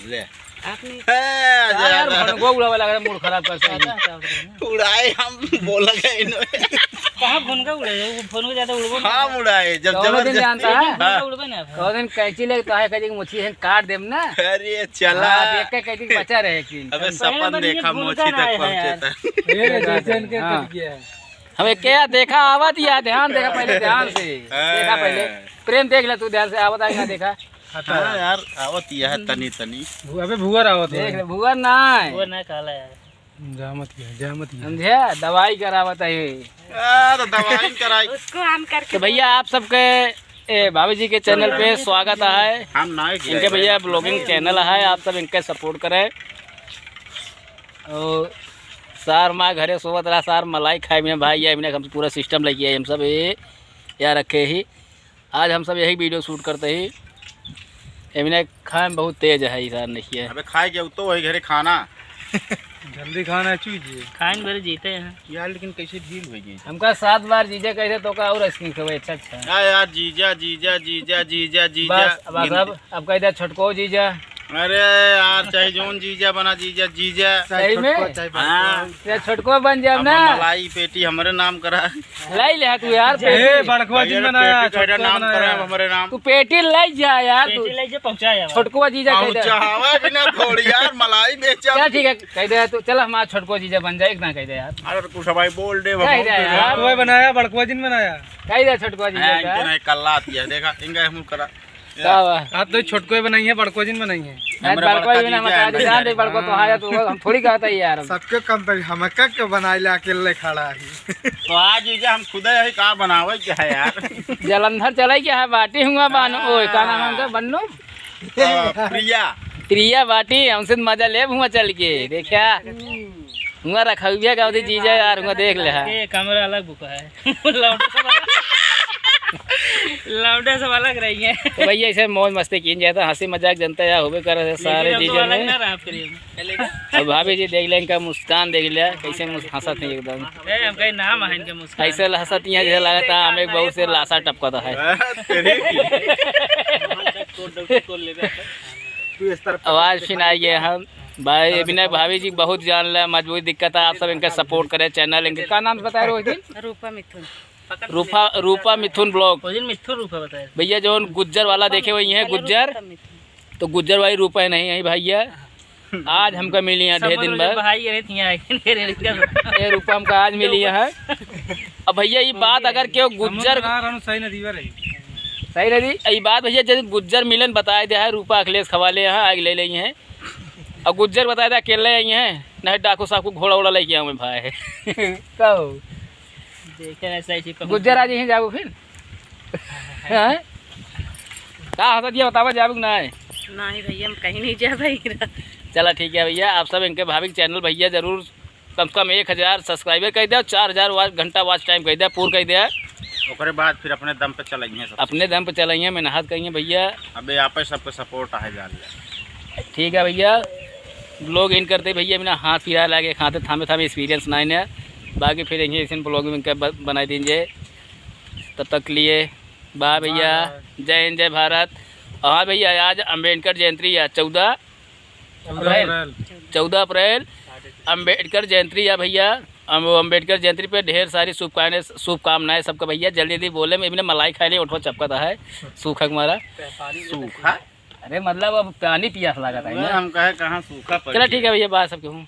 ले यार भनगो उड़ावे लग रहा मूड खराब कर सही उड़ाए हम बोल गए कहां भनगा उड़ाए वो फोन को ज्यादा उड़बो हां उड़ाए जब दिन जानता है उड़बे ना कौ दिन कैंची ले तो है कहीं मुछी है काट देम ना। अरे चला देख के कैंची बचा रहे कि अबे सपन देखा मोची तक पहुंचे था ये जैसे इनके कर गया हमें क्या देखा आवत या ध्यान देखा पहले ध्यान से देखा पहले प्रेम देख ले तू ध्यान से आवत आएगा देखा हां यार आवत यह तनी तनी अबे भुवर आवत देख ले भुवर ना वो ना काला है जामत समझे दवाई करावत है तो दवाई कराई उसको ऑन करके तो भैया आप सबके भाभी जी के चैनल पे स्वागत है। हम ना इनके भैया ब्लॉगिंग चैनल है, आप सब इनके सपोर्ट करें। और सार माँ घरे सोवत रहा सार मलाई खाए में भाई या इन्हें हम पूरा सिस्टम लगी है हम सब ये या रखे ही आज हम सब यही वीडियो शूट करते ही इन्हें खाए में बहुत तेज है इधर नहीं है। अबे खाए के तो वही घरे खाना जल्दी खाना चूजिए खान भर जीते हैं यार लेकिन कैसे ढील हो गई हमका 7 बार जीजा कहते तो का और आइसक्रीम खवे अच्छा यार जीजा जीजा जीजा जीजा जीजा बस अब कहते छोटको जीजा अरे यार चाहे जोन जीजा बना जीजा जीजा सही में हाँ छोटको बन जाए ना मलाई पेटी हमारे नाम करा लाई ले तू यार बड़कवा जी बनाया छोटा नाम करा हमारे नाम तू पेटी लाई जा यार तू ले जे पहुंचाया छोटको जीजा कह दे चाहवा बिना थोड़ी यार मलाई बेचा क्या ठीक है कह दे तू चल हमारा छोटको जीजा बन जाए ना कह दे यार अरे कुछ भाई बोल दे कह दे यार कोई बनाया बड़कवा जिन बनाया कह दे छोटको जीजा का इनके कल्ला दिया देखा इनका हम करा आप तो छोटको बनाई है बड़को जिन बनाई है बड़को भी ना मत दे जान दे बड़को तो आया तो हम थोड़ी कहता है यार सबके कम तक हम के बनाइले अकेले खड़ा है तो आज जीजा हम खुद ही का बनावे क्या है यार जलंधर चले क्या है बाटी हुआ बानो ओए का नाम है बन्नू प्रिया प्रिया बाटी हमसे मजा ले हुआ चल के देखा हुआ रखा का जीजा यार हुआ देख ले ये कैमरा अलग बुका है लौंडे सब अलग रही है तो भैया ऐसे मौज मस्ती की जाता हंसी मजाक जनता या होबे करे सारे जीजा अलग ना में रहा फिर अब भाभी जी देख ले इनका मुस्कान देख लिया कैसे हंसत है एकदम हम कहीं नाम है इनके मुस्कान ऐसे हंसत यहाँ जैसे लगा था हमें बहुत से लाशा टपकता है आवाज सुनाइए हम भाई विनय भाभी जी बहुत जान ले मजबूरी दिक्कत है आप सब इनका सपोर्ट करें चैनल इनके क्या नाम बताए रोज दिन रूपा मिथुन रूपा मिथुन ब्लॉग उस दिन मिथुन रूपा बताया भैया जो गुज्जर वाला देखे वही है गुज्जर तो गुज्जर वाली रूपा है नहीं है भैया आज हमको मिली है ढेर दिन बाद भाई ये रूपा हमको आज मिली है। अब भैया ये बात अगर क्यों गुज्जर सही नदी रही सही रही ये बात भैया जैसे गुज्जर मिलन बताए दिया है रूपा अखिलेश खवाले यहाँ आगे ले ली हैं और गुज्जर बताया था अकेले आई हैं नहीं डाकू साहब को घोड़ा उड़ा लेके आऊँ भाई कहो गुज्जर आज यहीं जाओ फिर का हंसा दिया बतावा जाओ ना नहीं भैया हम कहीं नहीं जा भाई चला ठीक है भैया आप सब इनके भाभी चैनल भैया जरूर कम से कम 1000 सब्सक्राइबर कर दिया 4000 घंटा वॉच टाइम कर दिया पूरा कर दिया ओकरे बाद फिर अपने दम पे चलाइए सब अपने दम पे चलाइए मेहनत करिए भैया अबे आप सबको सपोर्ट आ जा ठीक है भैया लोग इन करते भैया बिना हाथ फिरा लगे खाते थामे थामे एक्सपीरियंस नहीं है बाकी फिर यहीं ऐसे ब्लॉग में बना दीजिए तब तक लिए बाय भैया जय हिंद जय भारत। हाँ भैया आज अम्बेडकर जयंती है 14 अप्रैल अम्बेडकर जयंती है भैया। अम्बेडकर जयंती पे ढेर सारी शुभकामनाएं सबका भैया जल्दी जल्दी बोले मैं मलाई खाए नहीं उठवा चपका है सूखा हमारा सूखा अरे मतलब अब पानी पियास लगा था हम कहे कहाँ सूखा चलो ठीक है भैया बात सबके हूँ।